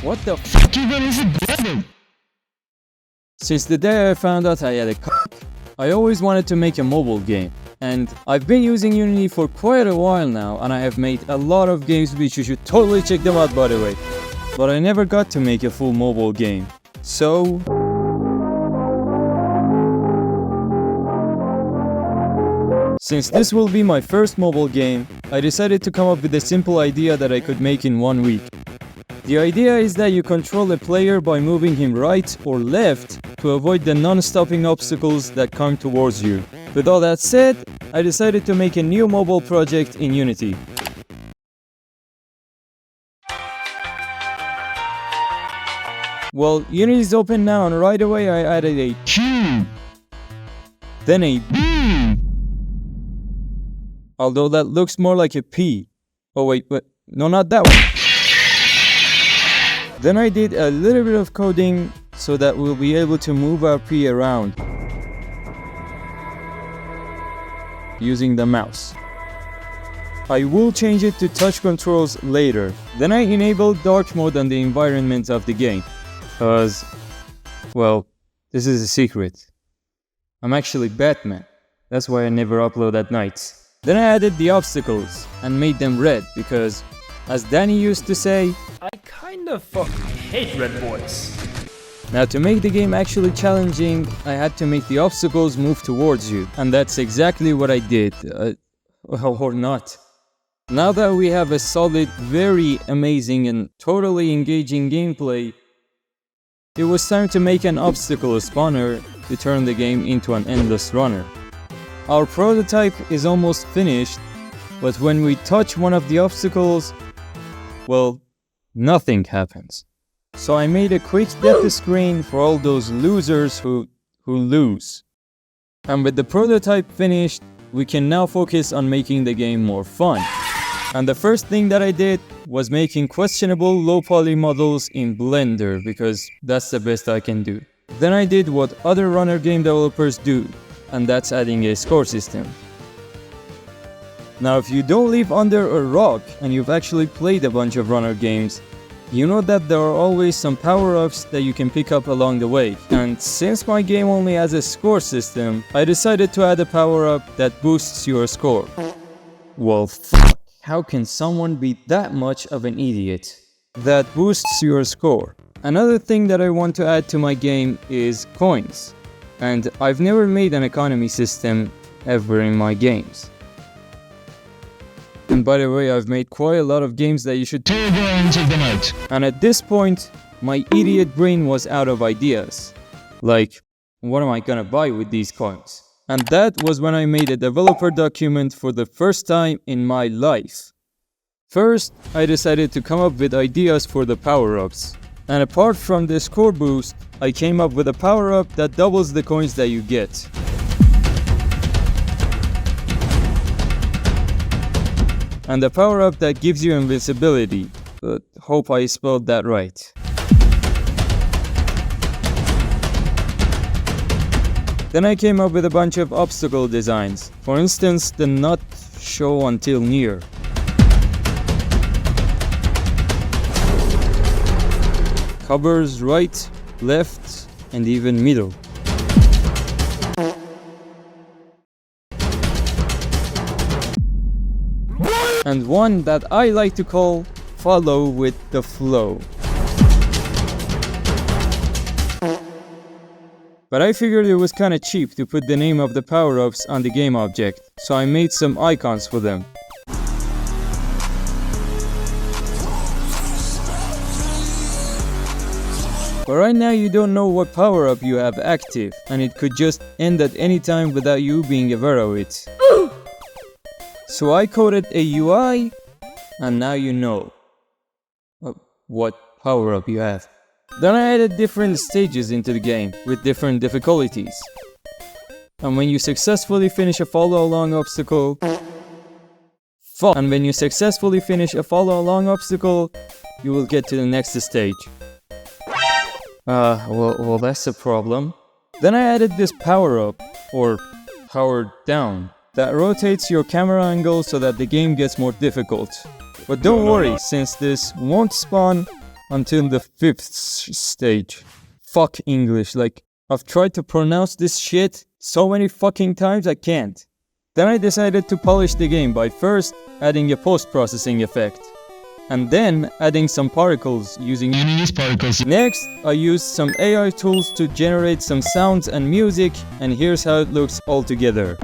What the fuck even is it, brother? Since the day I found out I had a cock, I always wanted to make a mobile game. And I've been using Unity for quite a while now, and I have made a lot of games which you should totally check them out, by the way. But I never got to make a full mobile game. So since this will be my first mobile game, I decided to come up with a simple idea that I could make in 1 week. The idea is that you control a player by moving him right or left to avoid the non-stopping obstacles that come towards you. With all that said, I decided to make a new mobile project in Unity. Well, Unity is open now, and right away I added a Q, then a B, although that looks more like a P. Oh wait, no, not that one. Then I did a little bit of coding so that we'll be able to move our P around using the mouse. I will change it to touch controls later. Then I enabled dark mode on the environment of the game. Cause, well, this is a secret. I'm actually Batman. That's why I never upload at night. Then I added the obstacles and made them red because, as Danny used to say, I kinda fucking hate red boys. Now to make the game actually challenging, I had to make the obstacles move towards you. And that's exactly what I did. Or not. Now that we have a solid, very amazing and totally engaging gameplay, it was time to make an obstacle spawner to turn the game into an endless runner. Our prototype is almost finished, but when we touch one of the obstacles, well, nothing happens. So I made a quick death screen for all those losers who lose. And with the prototype finished, we can now focus on making the game more fun. And the first thing that I did was making questionable low poly models in Blender because that's the best I can do. Then I did what other runner game developers do, and that's adding a score system. Now if you don't live under a rock and you've actually played a bunch of runner games, you know that there are always some power-ups that you can pick up along the way. And since my game only has a score system, I decided to add a power-up that boosts your score. Well, fuck. How can someone be that much of an idiot? That boosts your score. Another thing that I want to add to my game is coins. And I've never made an economy system ever in my games. And by the way, I've made quite a lot of games that you should totally check them out. And at this point, my idiot brain was out of ideas. Like, what am I gonna buy with these coins? And that was when I made a developer document for the first time in my life. First, I decided to come up with ideas for the power-ups. And apart from the score boost, I came up with a power-up that doubles the coins that you get. And a power-up that gives you invincibility. But hope I spelled that right. Then I came up with a bunch of obstacle designs. For instance, the not show until near. Covers right, left, and even middle. And one that I like to call follow with the flow. But I figured it was kinda cheap to put the name of the power-ups on the game object, so I made some icons for them. But right now you don't know what power-up you have active, and it could just end at any time without you being aware of it. So I coded a UI, and now you know what power-up you have. Then I added different stages into the game with different difficulties. And when you successfully finish a follow-along obstacle, you will get to the next stage. Well, that's a problem. Then I added this power-up, or power down, that rotates your camera angle so that the game gets more difficult. But don't worry, since this won't spawn, until the 5th stage. Fuck English, like, I've tried to pronounce this shit so many fucking times I can't. Then I decided to polish the game by first adding a post-processing effect, and then adding some particles using Unity's particles. Next, I used some AI tools to generate some sounds and music, and here's how it looks all together.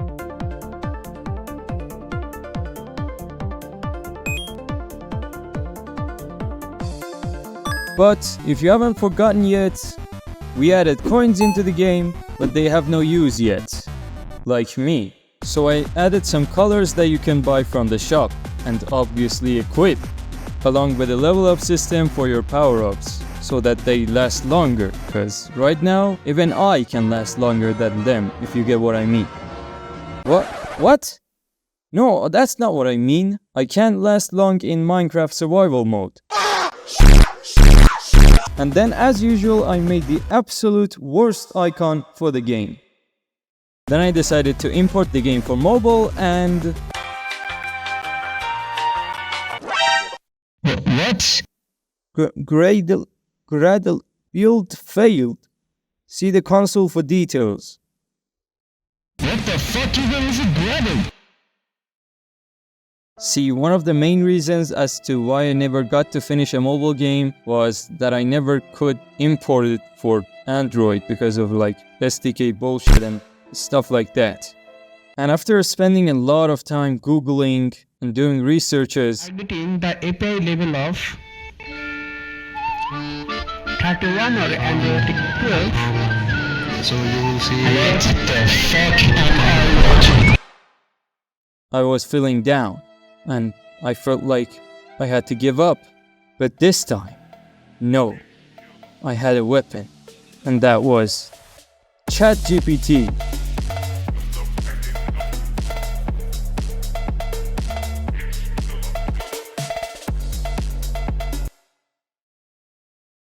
But if you haven't forgotten yet, we added coins into the game, but they have no use yet, like me. So I added some colors that you can buy from the shop, and obviously equip, along with a level up system for your power-ups, so that they last longer, cause right now, even I can last longer than them, if you get what I mean. What? No, that's not what I mean. I can't last long in Minecraft survival mode. And then as usual, I made the absolute worst icon for the game. Then I decided to import the game for mobile and... What? Gradle build failed. See the console for details. What the fuck even is a Gradle? See, one of the main reasons as to why I never got to finish a mobile game was that I never could import it for Android because of like SDK bullshit and stuff like that. And after spending a lot of time googling and doing researches, Targeting the API level of 31 or Android 12. So you will see What the fuck am I watching? I was feeling down and I felt like I had to give up. But this time, no, I had a weapon, and that was ChatGPT.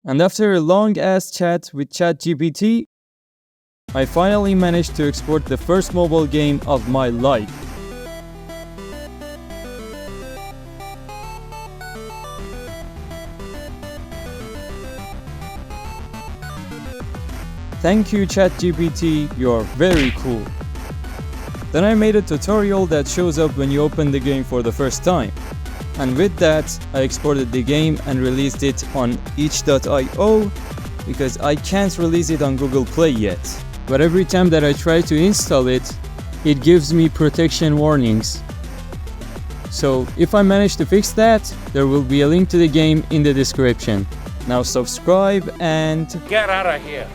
And after a long ass chat with ChatGPT, I finally managed to export the first mobile game of my life. Thank you ChatGPT, you're very cool. Then I made a tutorial that shows up when you open the game for the first time. And with that, I exported the game and released it on itch.io because I can't release it on Google Play yet. But every time that I try to install it, it gives me protection warnings. So if I manage to fix that, there will be a link to the game in the description. Now subscribe and Get out of here.